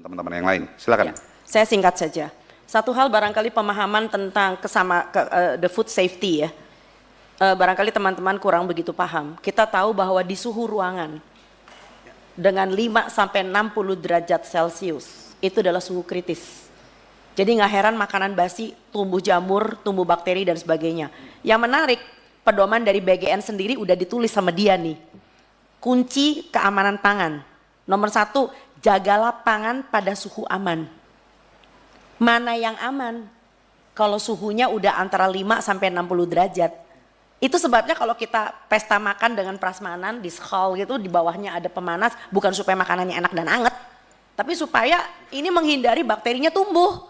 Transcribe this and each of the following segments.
teman-teman yang lain. Silakan. Ya, saya singkat saja. Satu hal barangkali pemahaman tentang the food safety ya. Barangkali teman-teman kurang begitu paham. Kita tahu bahwa di suhu ruangan dengan 5 sampai 60 derajat Celcius itu adalah suhu kritis. Jadi nggak heran makanan basi, tumbuh jamur, tumbuh bakteri dan sebagainya. Yang menarik, pedoman dari BGN sendiri udah ditulis sama dia nih. Kunci keamanan pangan. Nomor 1, jagalah pangan pada suhu aman. Mana yang aman? Kalau suhunya udah antara 5 sampai 60 derajat. Itu sebabnya kalau kita pesta makan dengan prasmanan di skal gitu, di bawahnya ada pemanas, bukan supaya makanannya enak dan anget, tapi supaya ini menghindari bakterinya tumbuh.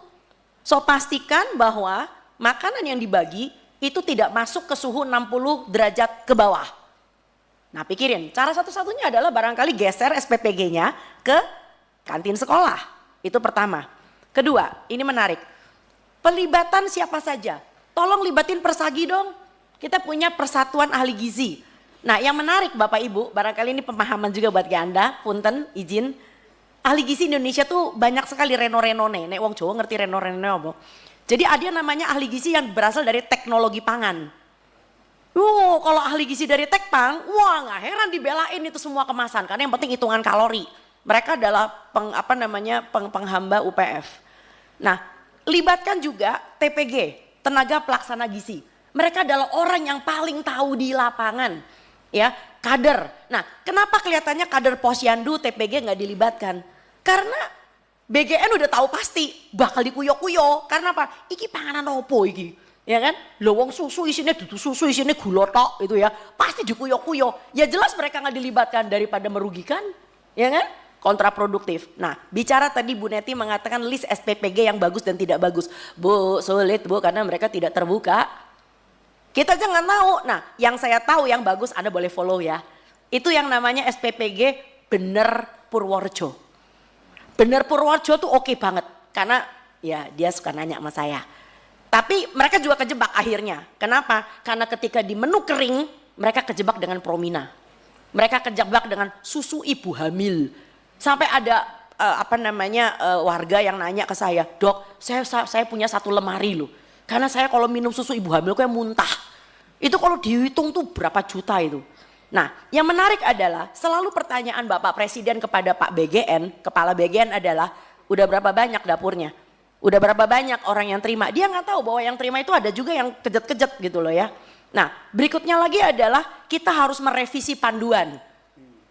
So pastikan bahwa makanan yang dibagi itu tidak masuk ke suhu 60 derajat ke bawah. Nah pikirin, cara satu-satunya adalah barangkali geser SPPG-nya ke kantin sekolah. Itu pertama. Kedua, ini menarik. Pelibatan siapa saja. Tolong libatin Persagi dong. Kita punya Persatuan Ahli Gizi. Nah yang menarik Bapak Ibu, barangkali ini pemahaman juga buat Anda, punten, izin. Ahli Gizi Indonesia tuh banyak sekali reno-renone, nek wong Jawa ngerti reno-renone apa. Jadi ada yang namanya ahli gizi yang berasal dari teknologi pangan. Kalau ahli gizi dari Tekpang, wah nggak heran dibelain itu semua kemasan, karena yang penting hitungan kalori. Mereka adalah penghamba UPF. Nah, libatkan juga TPG, tenaga pelaksana gizi. Mereka adalah orang yang paling tahu di lapangan, ya, kader. Nah, kenapa kelihatannya kader Posyandu TPG nggak dilibatkan? Karena BGN udah tahu pasti bakal dikuyo-kuyo. Karena apa? Iki panganan opo iki, ya kan? Lowong susu isinya dudu susu isinya gula tok itu ya, pasti dikuyo-kuyo. Ya jelas mereka nggak dilibatkan daripada merugikan, ya kan? Kontraproduktif. Nah, bicara tadi Bu Neti mengatakan list SPPG yang bagus dan tidak bagus. Bu, sulit Bu karena mereka tidak terbuka. Kita jangan tahu. Nah, yang saya tahu yang bagus Anda boleh follow ya. Itu yang namanya SPPG Bener Purworejo. Bener Purworejo tuh oke banget. Karena ya dia suka nanya sama saya. Tapi mereka juga kejebak akhirnya. Kenapa? Karena ketika di menu kering mereka kejebak dengan Promina. Mereka kejebak dengan susu ibu hamil. Sampai ada warga yang nanya ke saya, "Dok, saya punya satu lemari loh. Karena saya kalau minum susu ibu hamil kayak muntah. Itu kalau dihitung tuh berapa juta itu." Nah yang menarik adalah selalu pertanyaan Bapak Presiden kepada Pak BGN, Kepala BGN adalah udah berapa banyak dapurnya? Udah berapa banyak orang yang terima? Dia nggak tahu bahwa yang terima itu ada juga yang kejet-kejet gitu loh ya. Nah berikutnya lagi adalah kita harus merevisi panduan.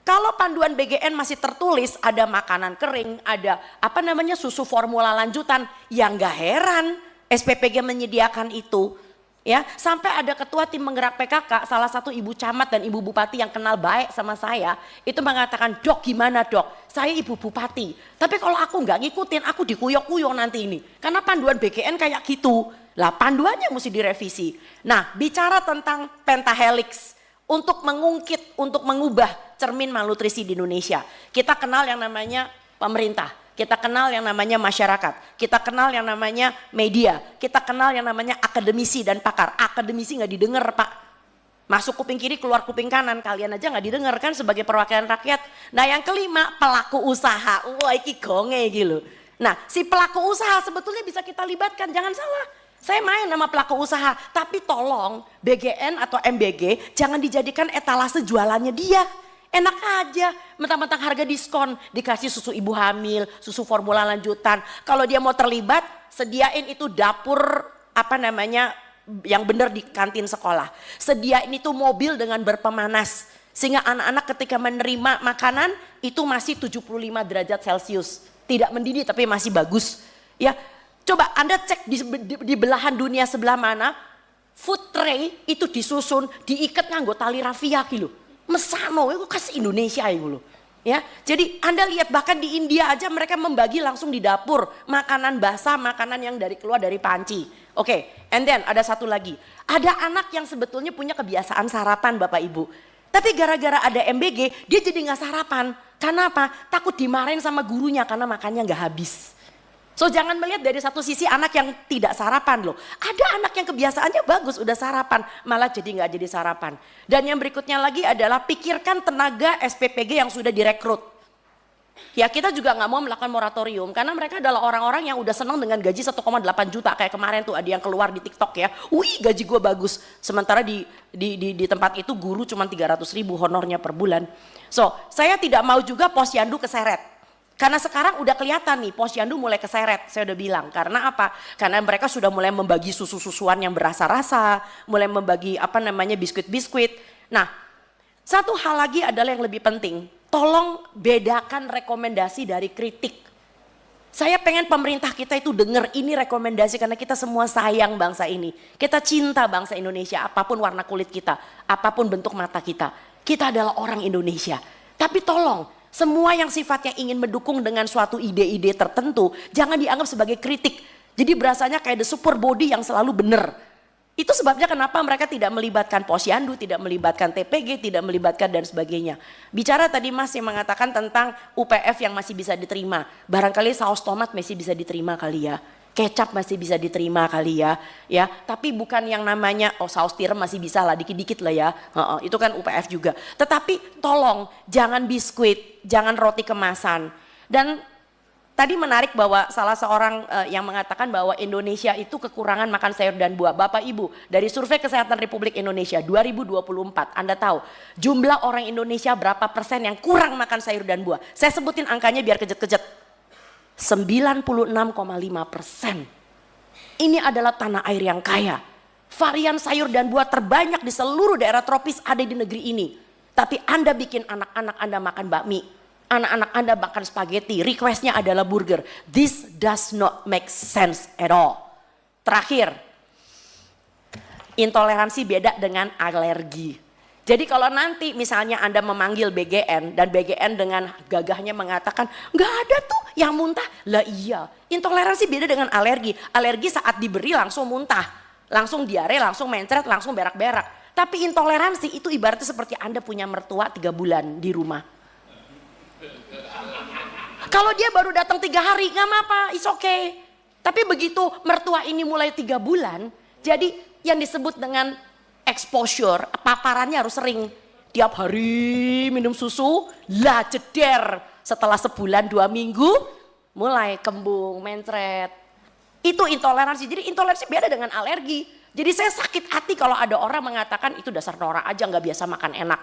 Kalau panduan BGN masih tertulis ada makanan kering, ada susu formula lanjutan, yang nggak heran SPPG menyediakan itu, ya sampai ada ketua tim menggerak PKK, salah satu ibu camat dan ibu bupati yang kenal baik sama saya, itu mengatakan, "Dok gimana dok? Saya ibu bupati, tapi kalau aku nggak ngikutin, aku dikuyok-kuyok nanti ini, karena panduan BGN kayak gitu." Lah panduannya mesti direvisi. Nah bicara tentang pentahelix, untuk mengungkit, untuk mengubah cermin malnutrisi di Indonesia, kita kenal yang namanya pemerintah. Kita kenal yang namanya masyarakat, kita kenal yang namanya media, kita kenal yang namanya akademisi dan pakar. Akademisi nggak didengar Pak, masuk kuping kiri keluar kuping kanan, kalian aja nggak didengar kan sebagai perwakilan rakyat. Nah yang kelima pelaku usaha, wah iki gonge gitu. Nah si pelaku usaha sebetulnya bisa kita libatkan, jangan salah. Saya main sama pelaku usaha, tapi tolong BGN atau MBG jangan dijadikan etalase jualannya dia. Enak aja, mentang-mentang harga diskon, dikasih susu ibu hamil, susu formula lanjutan. Kalau dia mau terlibat, sediain itu dapur yang benar di kantin sekolah. Sediain itu mobil dengan berpemanas, sehingga anak-anak ketika menerima makanan itu masih 75 derajat Celcius. Tidak mendidih tapi masih bagus. Ya, coba Anda cek di belahan dunia sebelah mana, food tray itu disusun, diikat nganggo tali rafia gitu. Mesano itu khas Indonesia itu loh. Ya, jadi Anda lihat bahkan di India aja mereka membagi langsung di dapur makanan basah, makanan yang keluar dari panci. Oke, and then ada satu lagi. Ada anak yang sebetulnya punya kebiasaan sarapan Bapak Ibu. Tapi gara-gara ada MBG dia jadi nggak sarapan. Karena apa? Takut dimarahin sama gurunya karena makannya nggak habis. So jangan melihat dari satu sisi anak yang tidak sarapan loh. Ada anak yang kebiasaannya bagus udah sarapan, malah jadi nggak jadi sarapan. Dan yang berikutnya lagi adalah pikirkan tenaga SPPG yang sudah direkrut. Ya kita juga nggak mau melakukan moratorium karena mereka adalah orang-orang yang udah senang dengan gaji 1,8 juta kayak kemarin tuh ada yang keluar di TikTok ya. Wih gaji gue bagus. Sementara di tempat itu guru cuma 300.000 honornya per bulan. So saya tidak mau juga posyandu keseret. Karena sekarang udah kelihatan nih posyandu mulai keseret, saya udah bilang. Karena apa? Karena mereka sudah mulai membagi susu-susuan yang berasa-rasa, mulai membagi biskuit-biskuit. Nah, satu hal lagi adalah yang lebih penting. Tolong bedakan rekomendasi dari kritik. Saya pengen pemerintah kita itu dengar ini rekomendasi karena kita semua sayang bangsa ini. Kita cinta bangsa Indonesia apapun warna kulit kita, apapun bentuk mata kita. Kita adalah orang Indonesia. Tapi tolong semua yang sifatnya ingin mendukung dengan suatu ide-ide tertentu jangan dianggap sebagai kritik. Jadi berasanya kayak the super body yang selalu benar. Itu sebabnya kenapa mereka tidak melibatkan posyandu, tidak melibatkan TPG, tidak melibatkan dan sebagainya. Bicara tadi Mas yang mengatakan tentang UPF yang masih bisa diterima. Barangkali saus tomat masih bisa diterima kali ya. Kecap masih bisa diterima kali ya. Tapi bukan yang namanya saus tiram masih bisa lah dikit-dikit lah ya. Itu kan UPF juga. Tetapi tolong jangan biskuit, jangan roti kemasan. Dan tadi menarik bahwa salah seorang yang mengatakan bahwa Indonesia itu kekurangan makan sayur dan buah. Bapak Ibu, dari Survei Kesehatan Republik Indonesia 2024, Anda tahu jumlah orang Indonesia berapa persen yang kurang makan sayur dan buah? Saya sebutin angkanya biar kejet-kejet. 96,5%. Ini adalah tanah air yang kaya. Varian sayur dan buah terbanyak di seluruh daerah tropis ada di negeri ini. Tapi Anda bikin anak-anak Anda makan bakmi. Anak-anak Anda makan spaghetti, requestnya adalah burger. This does not make sense at all. Terakhir, intoleransi beda dengan alergi. Jadi kalau nanti misalnya Anda memanggil BGN dan BGN dengan gagahnya mengatakan nggak ada tuh yang muntah. Lah iya, intoleransi beda dengan alergi. Alergi saat diberi langsung muntah, langsung diare, langsung mencret, langsung berak-berak. Tapi intoleransi itu ibaratnya seperti Anda punya mertua 3 bulan di rumah. Kalau dia baru datang 3 hari nggak apa-apa, it's okay. Tapi begitu mertua ini mulai 3 bulan, jadi yang disebut dengan exposure, paparannya harus sering. Tiap hari minum susu, lah jeder. Setelah sebulan 2 minggu, mulai kembung, mencret. Itu intoleransi, jadi intoleransi beda dengan alergi. Jadi saya sakit hati kalau ada orang mengatakan itu dasar norak aja nggak biasa makan enak.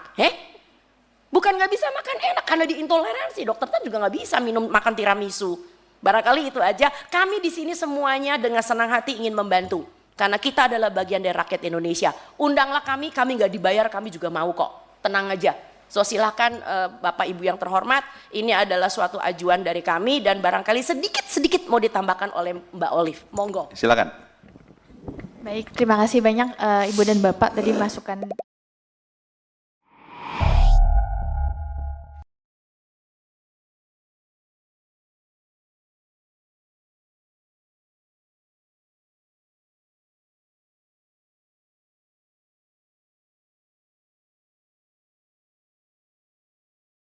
Bukan nggak bisa makan enak karena diintoleransi. Dokter kan juga nggak bisa makan tiramisu. Barangkali itu aja. Kami di sini semuanya dengan senang hati ingin membantu. Karena kita adalah bagian dari rakyat Indonesia. Undanglah kami nggak dibayar, kami juga mau kok. Tenang aja. So silakan Bapak Ibu yang terhormat, ini adalah suatu ajuan dari kami dan barangkali sedikit mau ditambahkan oleh Mbak Olive. Monggo. Silakan. Baik, terima kasih banyak Ibu dan Bapak tadi masukan.